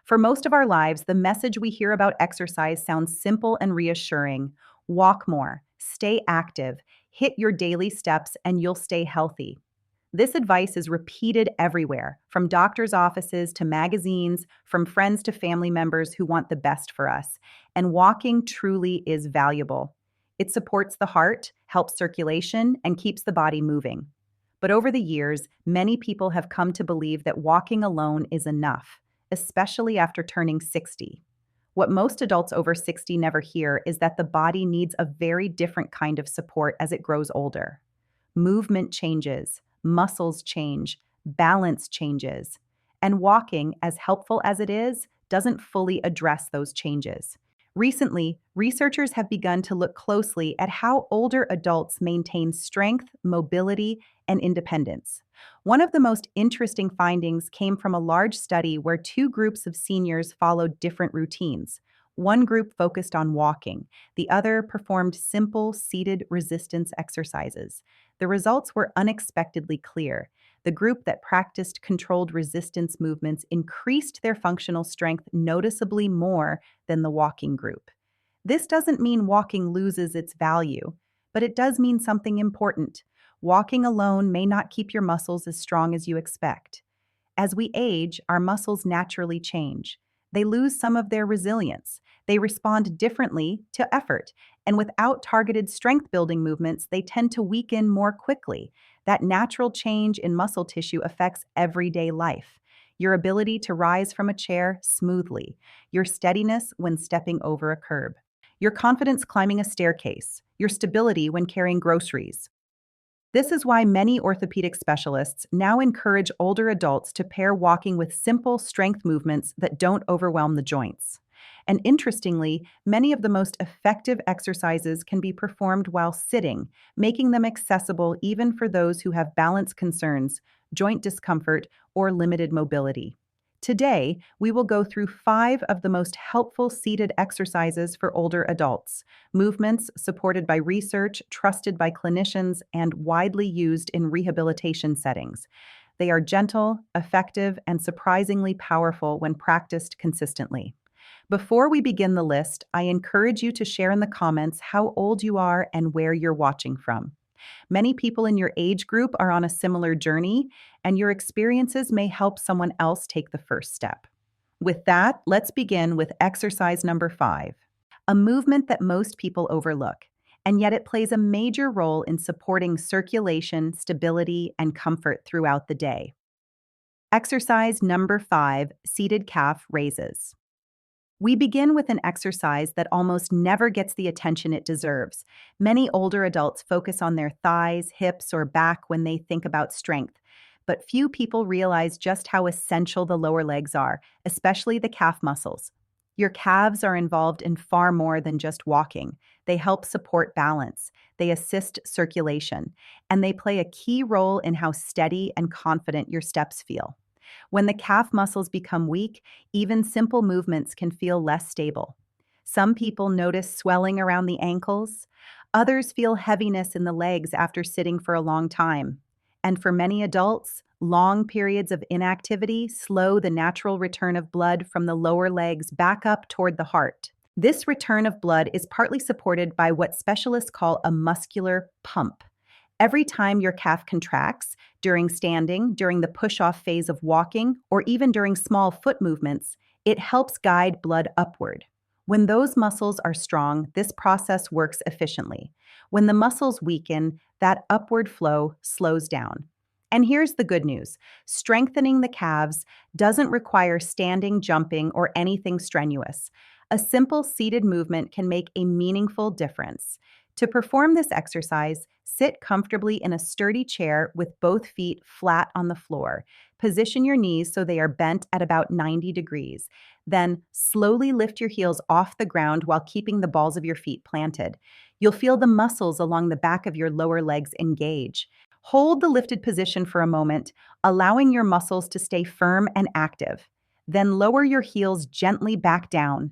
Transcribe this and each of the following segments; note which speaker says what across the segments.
Speaker 1: For most of our lives, the message we hear about exercise sounds simple and reassuring. Walk more, stay active, hit your daily steps, and you'll stay healthy. This advice is repeated everywhere, from doctors' offices to magazines, from friends to family members who want the best for us. And walking truly is valuable. It supports the heart, helps circulation, and keeps the body moving. But over the years, many people have come to believe that walking alone is enough, especially after turning 60. What most adults over 60 never hear is that the body needs a very different kind of support as it grows older. Movement changes, muscles change, balance changes. And walking, as helpful as it is, doesn't fully address those changes. Recently, researchers have begun to look closely at how older adults maintain strength, mobility, and independence. One of the most interesting findings came from a large study where two groups of seniors followed different routines. One group focused on walking, the other performed simple seated resistance exercises. The results were unexpectedly clear. The group that practiced controlled resistance movements increased their functional strength noticeably more than the walking group. This doesn't mean walking loses its value, but it does mean something important. Walking alone may not keep your muscles as strong as you expect. As we age, our muscles naturally change. They lose some of their resilience. They respond differently to effort, and without targeted strength building movements, they tend to weaken more quickly. That natural change in muscle tissue affects everyday life. Your ability to rise from a chair smoothly, your steadiness when stepping over a curb, your confidence climbing a staircase, your stability when carrying groceries. This is why many orthopedic specialists now encourage older adults to pair walking with simple strength movements that don't overwhelm the joints. And interestingly, many of the most effective exercises can be performed while sitting, making them accessible even for those who have balance concerns, joint discomfort, or limited mobility. Today, we will go through 5 of the most helpful seated exercises for older adults, movements supported by research, trusted by clinicians, and widely used in rehabilitation settings. They are gentle, effective, and surprisingly powerful when practiced consistently. Before we begin the list, I encourage you to share in the comments how old you are and where you're watching from. Many people in your age group are on a similar journey, and your experiences may help someone else take the first step. With that, let's begin with exercise number 5, a movement that most people overlook, and yet it plays a major role in supporting circulation, stability, and comfort throughout the day. Exercise number 5, seated calf raises. We begin with an exercise that almost never gets the attention it deserves. Many older adults focus on their thighs, hips, or back when they think about strength, but few people realize just how essential the lower legs are, especially the calf muscles. Your calves are involved in far more than just walking. They help support balance, they assist circulation, and they play a key role in how steady and confident your steps feel. When the calf muscles become weak, even simple movements can feel less stable. Some people notice swelling around the ankles. Others feel heaviness in the legs after sitting for a long time. And for many adults, long periods of inactivity slow the natural return of blood from the lower legs back up toward the heart. This return of blood is partly supported by what specialists call a muscular pump. Every time your calf contracts, during standing, during the push-off phase of walking, or even during small foot movements, it helps guide blood upward. When those muscles are strong, this process works efficiently. When the muscles weaken, that upward flow slows down. And here's the good news. Strengthening the calves doesn't require standing, jumping, or anything strenuous. A simple seated movement can make a meaningful difference. To perform this exercise, sit comfortably in a sturdy chair with both feet flat on the floor. Position your knees so they are bent at about 90 degrees. Then slowly lift your heels off the ground while keeping the balls of your feet planted. You'll feel the muscles along the back of your lower legs engage. Hold the lifted position for a moment, allowing your muscles to stay firm and active. Then lower your heels gently back down.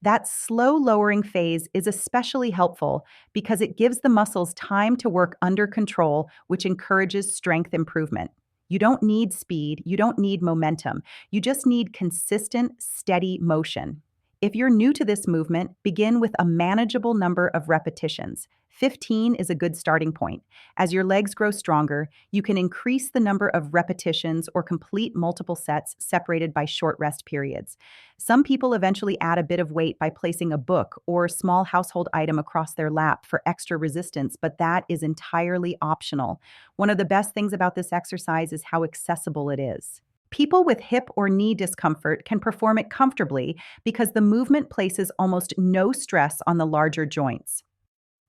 Speaker 1: That slow lowering phase is especially helpful because it gives the muscles time to work under control, which encourages strength improvement. You don't need speed, you don't need momentum. You just need consistent, steady motion. If you're new to this movement, begin with a manageable number of repetitions. 15 is a good starting point. As your legs grow stronger, you can increase the number of repetitions or complete multiple sets separated by short rest periods. Some people eventually add a bit of weight by placing a book or small household item across their lap for extra resistance, but that is entirely optional. One of the best things about this exercise is how accessible it is. People with hip or knee discomfort can perform it comfortably because the movement places almost no stress on the larger joints.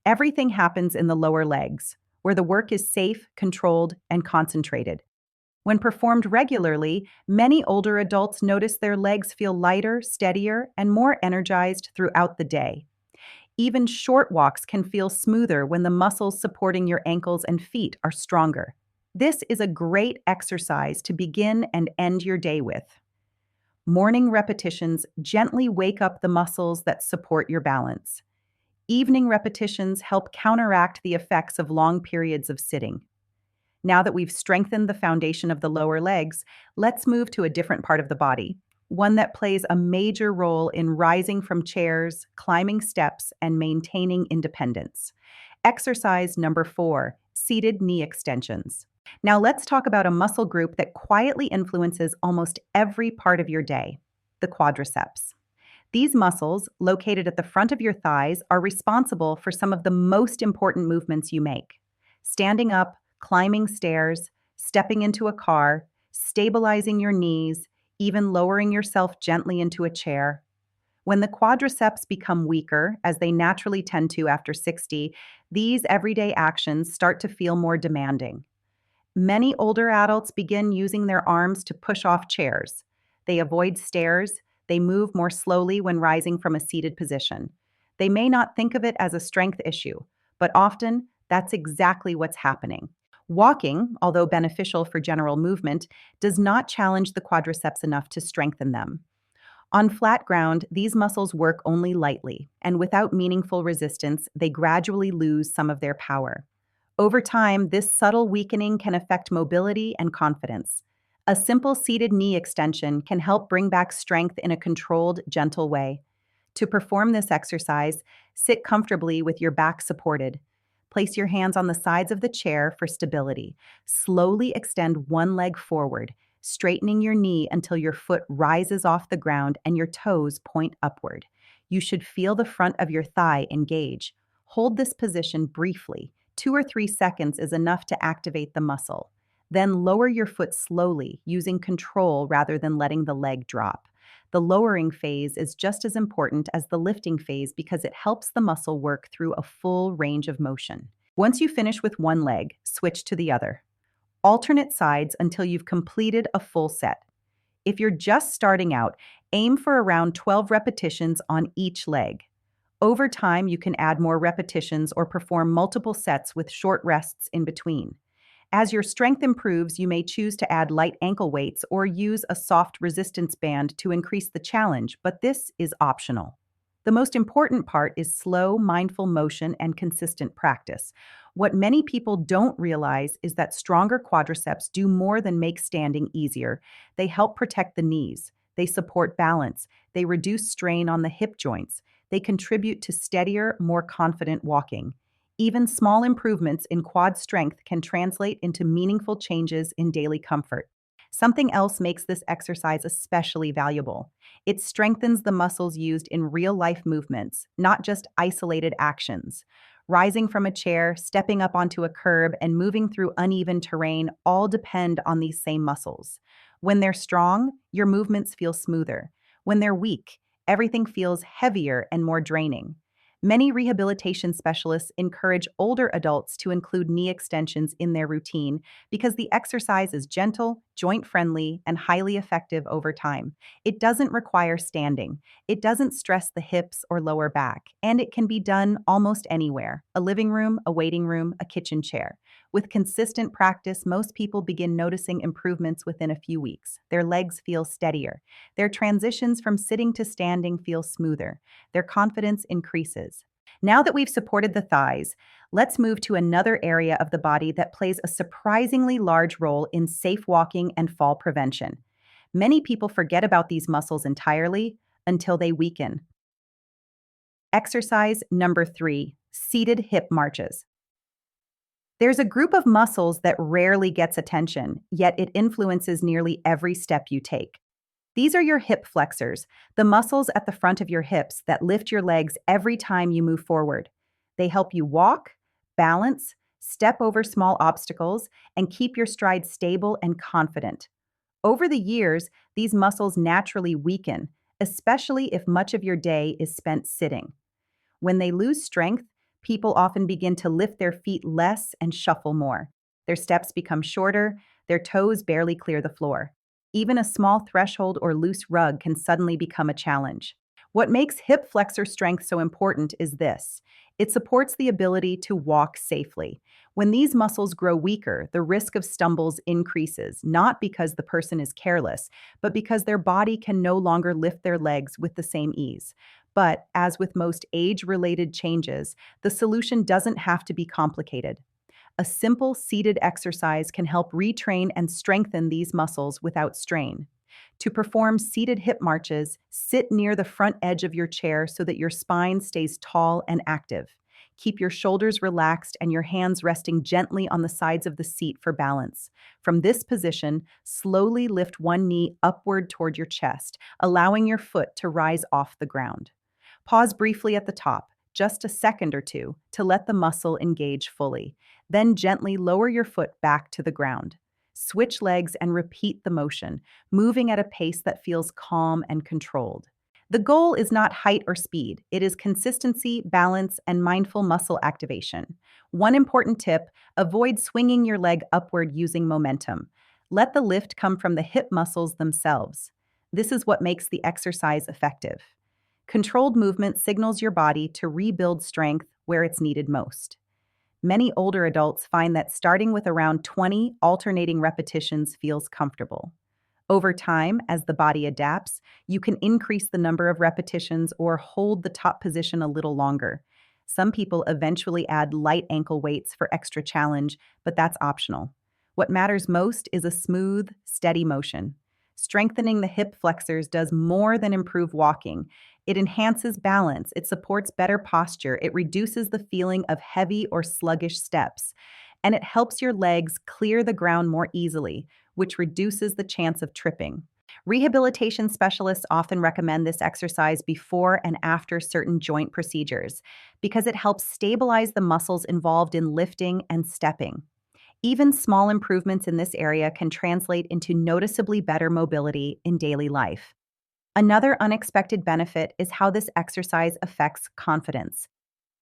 Speaker 1: Everything happens in the lower legs, where the work is safe, controlled, and concentrated. When performed regularly, many older adults notice their legs feel lighter, steadier, and more energized throughout the day. Even short walks can feel smoother when the muscles supporting your ankles and feet are stronger. This is a great exercise to begin and end your day with. Morning repetitions gently wake up the muscles that support your balance. Evening repetitions help counteract the effects of long periods of sitting. Now that we've strengthened the foundation of the lower legs, let's move to a different part of the body, one that plays a major role in rising from chairs, climbing steps, and maintaining independence. Exercise number 4, seated knee extensions. Now let's talk about a muscle group that quietly influences almost every part of your day, the quadriceps. These muscles, located at the front of your thighs, are responsible for some of the most important movements you make. Standing up, climbing stairs, stepping into a car, stabilizing your knees, even lowering yourself gently into a chair. When the quadriceps become weaker, as they naturally tend to after 60, these everyday actions start to feel more demanding. Many older adults begin using their arms to push off chairs. They avoid stairs. They move more slowly when rising from a seated position. They may not think of it as a strength issue, but often that's exactly what's happening. Walking, although beneficial for general movement, does not challenge the quadriceps enough to strengthen them. On flat ground, these muscles work only lightly, and without meaningful resistance, they gradually lose some of their power. Over time, this subtle weakening can affect mobility and confidence. A simple seated knee extension can help bring back strength in a controlled, gentle way. To perform this exercise, sit comfortably with your back supported. Place your hands on the sides of the chair for stability. Slowly extend one leg forward, straightening your knee until your foot rises off the ground and your toes point upward. You should feel the front of your thigh engage. Hold this position briefly. 2 or 3 seconds is enough to activate the muscle. Then lower your foot slowly, using control rather than letting the leg drop. The lowering phase is just as important as the lifting phase because it helps the muscle work through a full range of motion. Once you finish with one leg, switch to the other. Alternate sides until you've completed a full set. If you're just starting out, aim for around 12 repetitions on each leg. Over time, you can add more repetitions or perform multiple sets with short rests in between. As your strength improves, you may choose to add light ankle weights or use a soft resistance band to increase the challenge, but this is optional. The most important part is slow, mindful motion and consistent practice. What many people don't realize is that stronger quadriceps do more than make standing easier. They help protect the knees. They support balance. They reduce strain on the hip joints. They contribute to steadier, more confident walking. Even small improvements in quad strength can translate into meaningful changes in daily comfort. Something else makes this exercise especially valuable. It strengthens the muscles used in real-life movements, not just isolated actions. Rising from a chair, stepping up onto a curb, and moving through uneven terrain all depend on these same muscles. When they're strong, your movements feel smoother. When they're weak, everything feels heavier and more draining. Many rehabilitation specialists encourage older adults to include knee extensions in their routine because the exercise is gentle, joint-friendly, and highly effective over time. It doesn't require standing. It doesn't stress the hips or lower back, and it can be done almost anywhere: a living room, a waiting room, a kitchen chair. With consistent practice, most people begin noticing improvements within a few weeks. Their legs feel steadier. Their transitions from sitting to standing feel smoother. Their confidence increases. Now that we've supported the thighs, let's move to another area of the body that plays a surprisingly large role in safe walking and fall prevention. Many people forget about these muscles entirely until they weaken. Exercise number 3, seated hip marches. There's a group of muscles that rarely gets attention, yet it influences nearly every step you take. These are your hip flexors, the muscles at the front of your hips that lift your legs every time you move forward. They help you walk, balance, step over small obstacles, and keep your stride stable and confident. Over the years, these muscles naturally weaken, especially if much of your day is spent sitting. When they lose strength, people often begin to lift their feet less and shuffle more. Their steps become shorter, their toes barely clear the floor. Even a small threshold or loose rug can suddenly become a challenge. What makes hip flexor strength so important is this: it supports the ability to walk safely. When these muscles grow weaker, the risk of stumbles increases, not because the person is careless, but because their body can no longer lift their legs with the same ease. But, as with most age-related changes, the solution doesn't have to be complicated. A simple seated exercise can help retrain and strengthen these muscles without strain. To perform seated hip marches, sit near the front edge of your chair so that your spine stays tall and active. Keep your shoulders relaxed and your hands resting gently on the sides of the seat for balance. From this position, slowly lift one knee upward toward your chest, allowing your foot to rise off the ground. Pause briefly at the top, just a second or two, to let the muscle engage fully. Then gently lower your foot back to the ground. Switch legs and repeat the motion, moving at a pace that feels calm and controlled. The goal is not height or speed, it is consistency, balance, and mindful muscle activation. One important tip: avoid swinging your leg upward using momentum. Let the lift come from the hip muscles themselves. This is what makes the exercise effective. Controlled movement signals your body to rebuild strength where it's needed most. Many older adults find that starting with around 20 alternating repetitions feels comfortable. Over time, as the body adapts, you can increase the number of repetitions or hold the top position a little longer. Some people eventually add light ankle weights for extra challenge, but that's optional. What matters most is a smooth, steady motion. Strengthening the hip flexors does more than improve walking. It enhances balance, it supports better posture, it reduces the feeling of heavy or sluggish steps, and it helps your legs clear the ground more easily, which reduces the chance of tripping. Rehabilitation specialists often recommend this exercise before and after certain joint procedures because it helps stabilize the muscles involved in lifting and stepping. Even small improvements in this area can translate into noticeably better mobility in daily life. Another unexpected benefit is how this exercise affects confidence.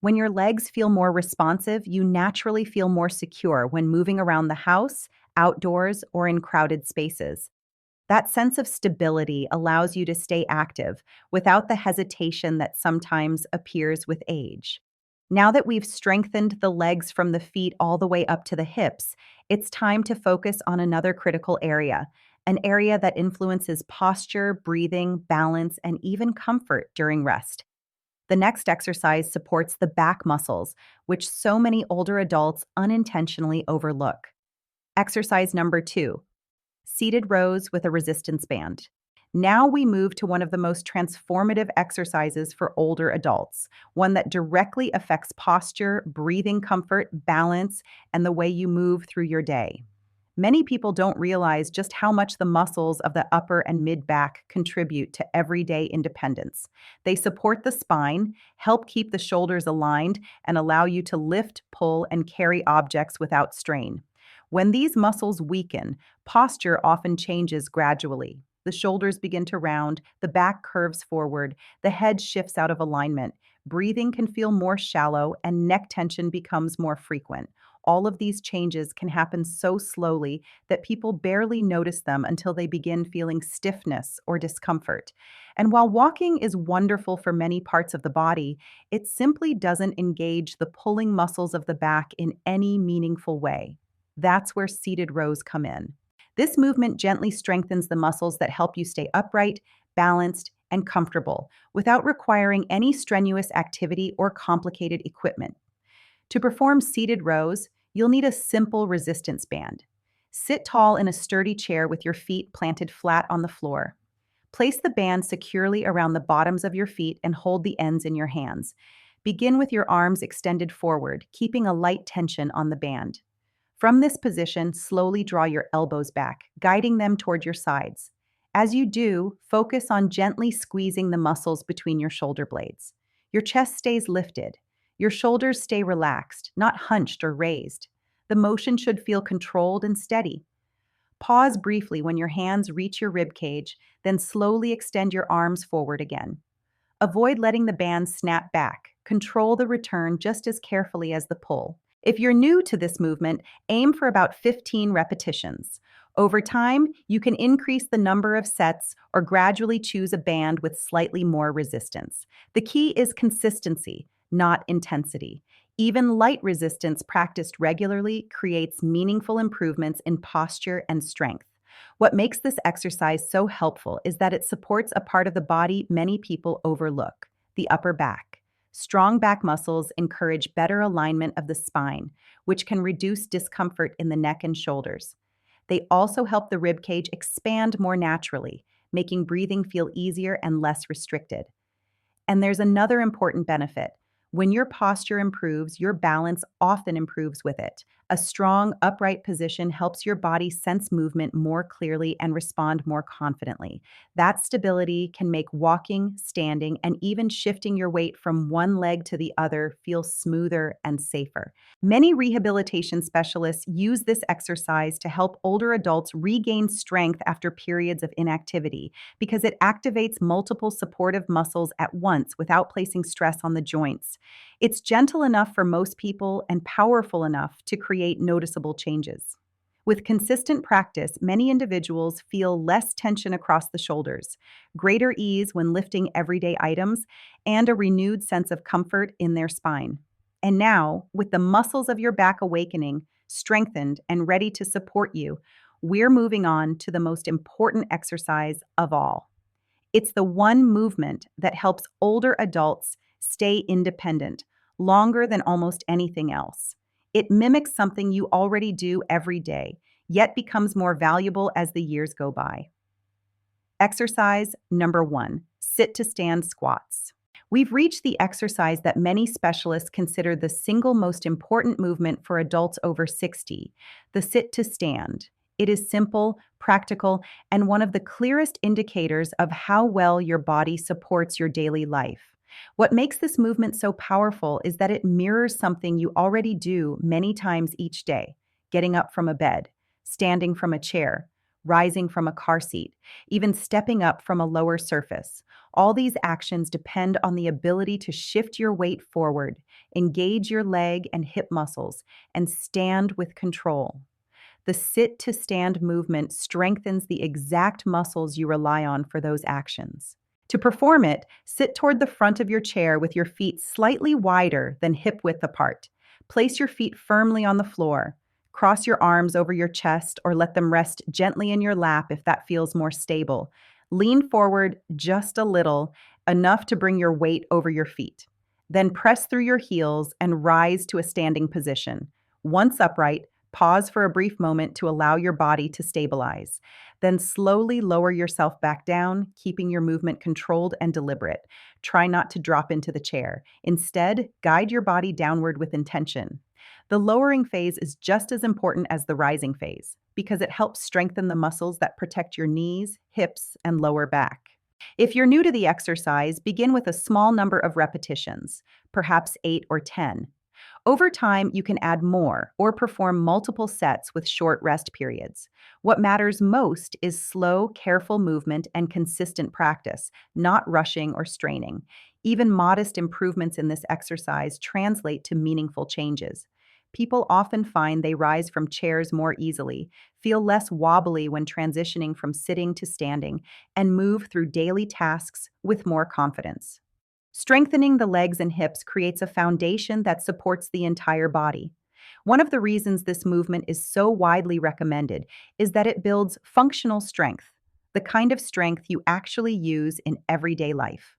Speaker 1: When your legs feel more responsive, you naturally feel more secure when moving around the house, outdoors, or in crowded spaces. That sense of stability allows you to stay active without the hesitation that sometimes appears with age. Now that we've strengthened the legs from the feet all the way up to the hips, it's time to focus on another critical area, an area that influences posture, breathing, balance, and even comfort during rest. The next exercise supports the back muscles, which so many older adults unintentionally overlook. Exercise number 2, seated rows with a resistance band. Now we move to one of the most transformative exercises for older adults, one that directly affects posture, breathing comfort, balance, and the way you move through your day. Many people don't realize just how much the muscles of the upper and mid back contribute to everyday independence. They support the spine, help keep the shoulders aligned, and allow you to lift, pull, and carry objects without strain. When these muscles weaken, posture often changes gradually. The shoulders begin to round, the back curves forward, the head shifts out of alignment. Breathing can feel more shallow, and neck tension becomes more frequent. All of these changes can happen so slowly that people barely notice them until they begin feeling stiffness or discomfort. And while walking is wonderful for many parts of the body, it simply doesn't engage the pulling muscles of the back in any meaningful way. That's where seated rows come in. This movement gently strengthens the muscles that help you stay upright, balanced, and comfortable without requiring any strenuous activity or complicated equipment. To perform seated rows, you'll need a simple resistance band. Sit tall in a sturdy chair with your feet planted flat on the floor. Place the band securely around the bottoms of your feet and hold the ends in your hands. Begin with your arms extended forward, keeping a light tension on the band. From this position, slowly draw your elbows back, guiding them toward your sides. As you do, focus on gently squeezing the muscles between your shoulder blades. Your chest stays lifted. Your shoulders stay relaxed, not hunched or raised. The motion should feel controlled and steady. Pause briefly when your hands reach your rib cage, then slowly extend your arms forward again. Avoid letting the band snap back. Control the return just as carefully as the pull. If you're new to this movement, aim for about 15 repetitions. Over time, you can increase the number of sets or gradually choose a band with slightly more resistance. The key is consistency, not intensity. Even light resistance practiced regularly creates meaningful improvements in posture and strength. What makes this exercise so helpful is that it supports a part of the body many people overlook, the upper back. Strong back muscles encourage better alignment of the spine, which can reduce discomfort in the neck and shoulders. They also help the rib cage expand more naturally, making breathing feel easier and less restricted. And there's another important benefit. When your posture improves, your balance often improves with it. A strong, upright position helps your body sense movement more clearly and respond more confidently. That stability can make walking, standing, and even shifting your weight from one leg to the other feel smoother and safer. Many rehabilitation specialists use this exercise to help older adults regain strength after periods of inactivity because it activates multiple supportive muscles at once without placing stress on the joints. It's gentle enough for most people and powerful enough to create noticeable changes. With consistent practice, many individuals feel less tension across the shoulders, greater ease when lifting everyday items, and a renewed sense of comfort in their spine. And now, with the muscles of your back awakening, strengthened, and ready to support you, we're moving on to the most important exercise of all. It's the one movement that helps older adults stay independent longer than almost anything else. It mimics something you already do every day, yet becomes more valuable as the years go by. Exercise number 1, sit to stand squats. We've reached the exercise that many specialists consider the single most important movement for adults over 60, the sit to stand. It is simple, practical, and one of the clearest indicators of how well your body supports your daily life. What makes this movement so powerful is that it mirrors something you already do many times each day: getting up from a bed, standing from a chair, rising from a car seat, even stepping up from a lower surface. All these actions depend on the ability to shift your weight forward, engage your leg and hip muscles, and stand with control. The sit to stand movement strengthens the exact muscles you rely on for those actions. To perform it, sit toward the front of your chair with your feet slightly wider than hip width apart. Place your feet firmly on the floor. Cross your arms over your chest or let them rest gently in your lap if that feels more stable. Lean forward just a little, enough to bring your weight over your feet. Then press through your heels and rise to a standing position. Once upright, pause for a brief moment to allow your body to stabilize. Then slowly lower yourself back down, keeping your movement controlled and deliberate. Try not to drop into the chair. Instead, guide your body downward with intention. The lowering phase is just as important as the rising phase because it helps strengthen the muscles that protect your knees, hips, and lower back. If you're new to the exercise, begin with a small number of repetitions, perhaps 8 or 10. Over time, you can add more or perform multiple sets with short rest periods. What matters most is slow, careful movement and consistent practice, not rushing or straining. Even modest improvements in this exercise translate to meaningful changes. People often find they rise from chairs more easily, feel less wobbly when transitioning from sitting to standing, and move through daily tasks with more confidence. Strengthening the legs and hips creates a foundation that supports the entire body. One of the reasons this movement is so widely recommended is that it builds functional strength. the kind of strength you actually use in everyday life.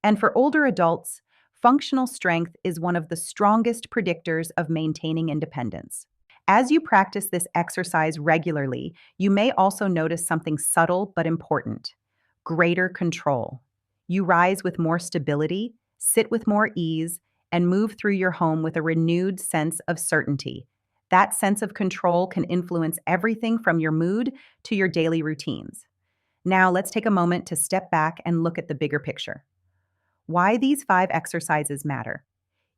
Speaker 1: And for older adults, functional strength is one of the strongest predictors of maintaining independence. As you practice this exercise regularly, you may also notice something subtle but important: greater control. You rise with more stability, sit with more ease, and move through your home with a renewed sense of certainty. That sense of control can influence everything from your mood to your daily routines. Now, let's take a moment to step back and look at the bigger picture. Why these 5 exercises matter.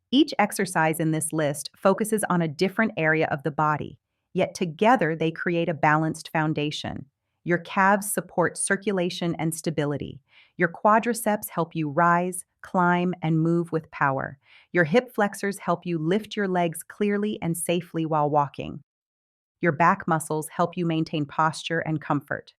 Speaker 1: Each exercise in this list focuses on a different area of the body, yet together they create a balanced foundation. Your calves support circulation and stability. Your quadriceps help you rise, climb, and move with power. Your hip flexors help you lift your legs clearly and safely while walking. Your back muscles help you maintain posture and comfort.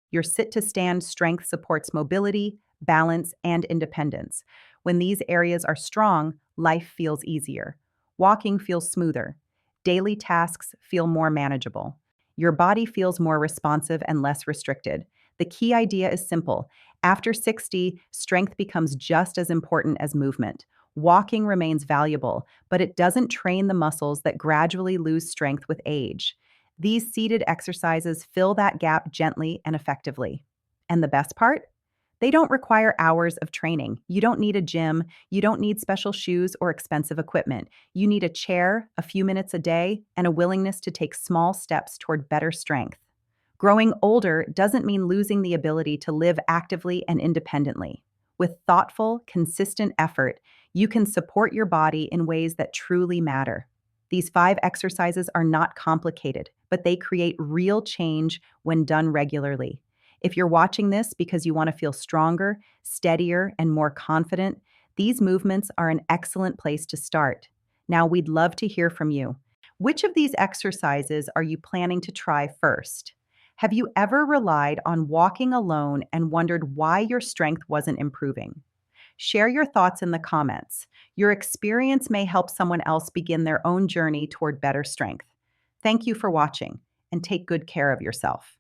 Speaker 1: Your sit to stand strength supports mobility, balance, and independence. When these areas are strong, life feels easier. Walking feels smoother. Daily tasks feel more manageable. Your body feels more responsive and less restricted. The key idea is simple. After 60, strength becomes just as important as movement. Walking remains valuable, but it doesn't train the muscles that gradually lose strength with age. These seated exercises fill that gap gently and effectively. And the best part? They don't require hours of training. You don't need a gym. You don't need special shoes or expensive equipment. You need a chair, a few minutes a day, and a willingness to take small steps toward better strength. Growing older doesn't mean losing the ability to live actively and independently. With thoughtful, consistent effort, you can support your body in ways that truly matter. These 5 exercises are not complicated, but they create real change when done regularly. If you're watching this because you want to feel stronger, steadier, and more confident, these movements are an excellent place to start. Now, we'd love to hear from you. Which of these exercises are you planning to try first? Have you ever relied on walking alone and wondered why your strength wasn't improving? Share your thoughts in the comments. Your experience may help someone else begin their own journey toward better strength. Thank you for watching, and take good care of yourself.